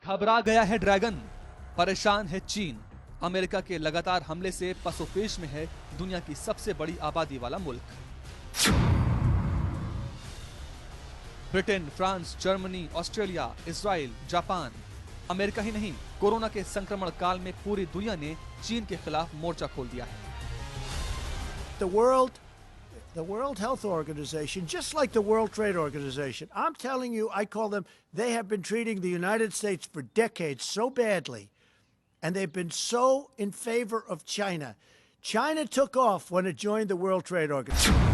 घबरा गया है ड्रैगन, परेशान है चीन। अमेरिका के लगातार हमले से पसोपेश में है दुनिया की सबसे बड़ी आबादी वाला मुल्क। Britain, France, Germany, Australia, Israel, Japan, America ही नहीं, कोरोना के संक्रमण काल में पूरी दुनिया ने चीन के खिलाफ मोर्चा खोल दिया है। The World Health Organization, just like the World Trade Organization, I'm telling you, I call them, they have been treating the United States for decades so badly, and they've been so in favor of China. China took off when it joined the World Trade Organization.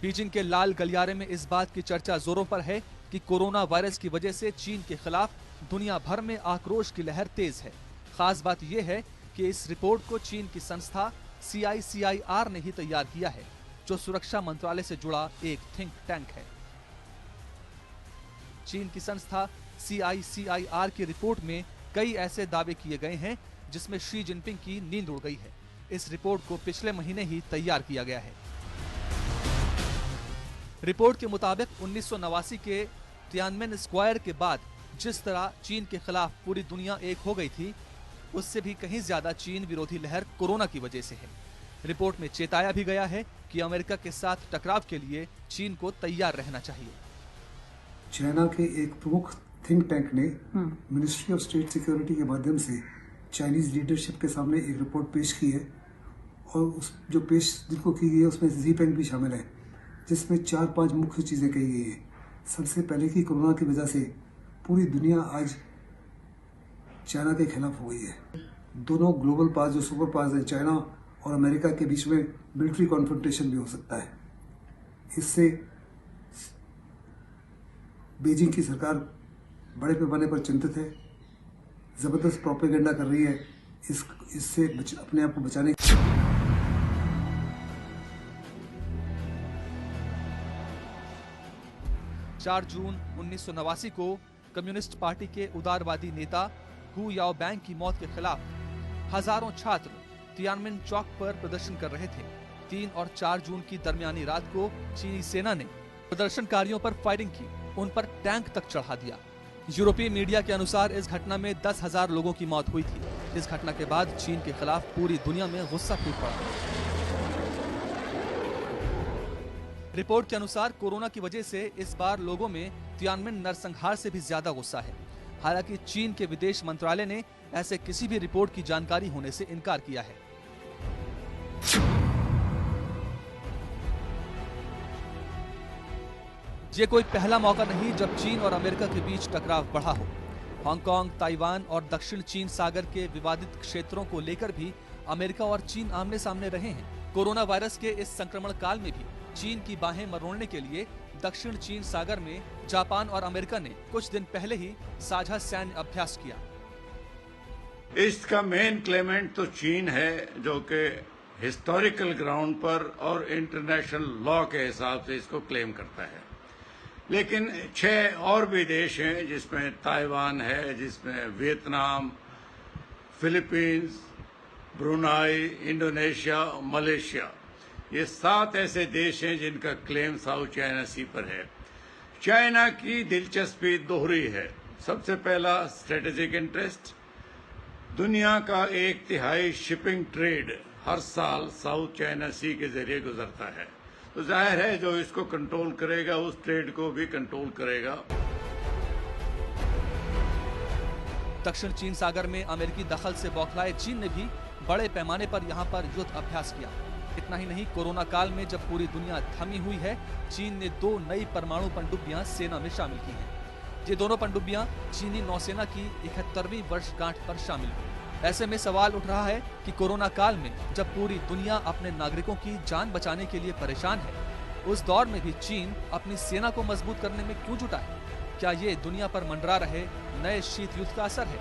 Beijing के लाल गलियारे में इस बात की चर्चा जोरों पर है कि कोरोना वायरस की वजह से चीन के खिलाफ दुनिया भर में आक्रोश की लहर तेज है। खास बात यह है कि इस रिपोर्ट को चीन की संस्था CICIR ने ही तैयार किया है, जो सुरक्षा मंत्रालय से जुड़ा एक थिंक टैंक है। चीन की संस्था CICIR की रिपोर्ट में कई ऐसे दावे किए गए हैं जिसमें शी जिनपिंग की नींद उड़ गई है। इस रिपोर्ट को पिछले महीने ही तैयार किया गया है। रिपोर्ट के मुताबिक 1989 के तियानमेन स्क्वायर के बाद जिस तरह चीन के खिलाफ पूरी दुनिया एक हो गई थी, उससे भी कहीं ज्यादा चीन विरोधी लहर कोरोना की वजह से है। रिपोर्ट में चेताया भी गया है कि अमेरिका के साथ टकराव के लिए चीन को तैयार रहना चाहिए। चाइना के एक प्रमुख थिंक टैंक ने मिनिस्ट्री ऑफ स्टेट सिक्योरिटी के माध्यम से चाइनीज लीडरशिप के सामने एक रिपोर्ट पेश की है, और उस जो पेश जिनको की गई है उसमें ज़ीपेंग भी शामिल है, जिसमें 4-5 मुख्य चीज़ें कही गई हैं। सबसे पहले कि कोरोना की वजह से पूरी दुनिया आज चाइना के खिलाफ हो गई है। दोनों ग्लोबल पावर जो सुपर पावर्स हैं, चाइना और अमेरिका के बीच में मिलिट्री कॉन्फ्रंटेशन भी हो सकता है। इससे बीजिंग की सरकार बड़े पैमाने पर चिंतित है, जबरदस्त प्रोपेगेंडा कर रही है इससे अपने आप को बचाने। 4 जून 1989 को कम्युनिस्ट पार्टी के उदारवादी नेता हु याओबैंग की मौत के खिलाफ हजारों छात्र तियानमेन चौक पर प्रदर्शन कर रहे थे। 3 और 4 जून की दरमियानी रात को चीनी सेना ने प्रदर्शनकारियों पर फायरिंग की, उन पर टैंक तक चढ़ा दिया। यूरोपीय मीडिया के अनुसार इस घटना में 10,000 लोगों की मौत हुई थी। इस घटना के बाद चीन के खिलाफ पूरी दुनिया में गुस्सा फूट पड़ा। रिपोर्ट के अनुसार कोरोना की वजह से इस बार लोगों में तियानमेन नरसंहार से भी ज्यादा गुस्सा है। हालांकि चीन के विदेश मंत्रालय ने ऐसे किसी भी रिपोर्ट की जानकारी होने से इनकार किया है। ये कोई पहला मौका नहीं जब चीन और अमेरिका के बीच टकराव बढ़ा हो। हांगकांग, ताइवान और दक्षिण चीन सागर के विवादित क्षेत्रों को लेकर भी अमेरिका और चीन आमने सामने रहे हैं। कोरोना वायरस के इस संक्रमण काल में भी चीन की बाहें मरोड़ने के लिए दक्षिण चीन सागर में जापान और अमेरिका ने कुछ दिन पहले ही साझा सैन्य अभ्यास किया। इसका मेन क्लेमेंट तो चीन है, जो कि हिस्टोरिकल ग्राउंड पर और इंटरनेशनल लॉ के हिसाब से इसको क्लेम करता है। लेकिन 6 और भी देश हैं, जिसमें ताइवान है, जिसमें Vietnam, Philippines, Brunei, Indonesia, Malaysia, ये 7 ऐसे देश हैं जिनका क्लेम साउथ चाइना सी पर है। चाइना की दिलचस्पी दोहरी है। सबसे पहला स्ट्रेटेजिक इंटरेस्ट, दुनिया का 1/3 शिपिंग ट्रेड हर साल साउथ चाइना सी के जरिए गुजरता है, तो जाहिर है जो इसको कंट्रोल करेगा उस ट्रेड को भी कंट्रोल करेगा। दक्षिण चीन सागर में अमेरिकी दखल से बौखलाए चीन ने भी बड़े पैमाने पर यहां पर युद्ध अभ्यास किया। इतना ही नहीं, कोरोना काल में जब पूरी दुनिया थमी हुई है, चीन ने 2 नई परमाणु पनडुब्बियां सेना में शामिल की हैं। ये दोनों पनडुब्बियां चीनी नौसेना की 71वीं वर्षगांठ पर शामिल हुई। ऐसे में सवाल उठ रहा है कि कोरोना काल में जब पूरी दुनिया अपने नागरिकों की जान बचाने के लिए परेशान है, उस दौर में भी चीन अपनी सेना को मजबूत करने में क्यों जुटा है? क्या ये दुनिया पर मंडरा रहे नए शीत युद्ध का असर है?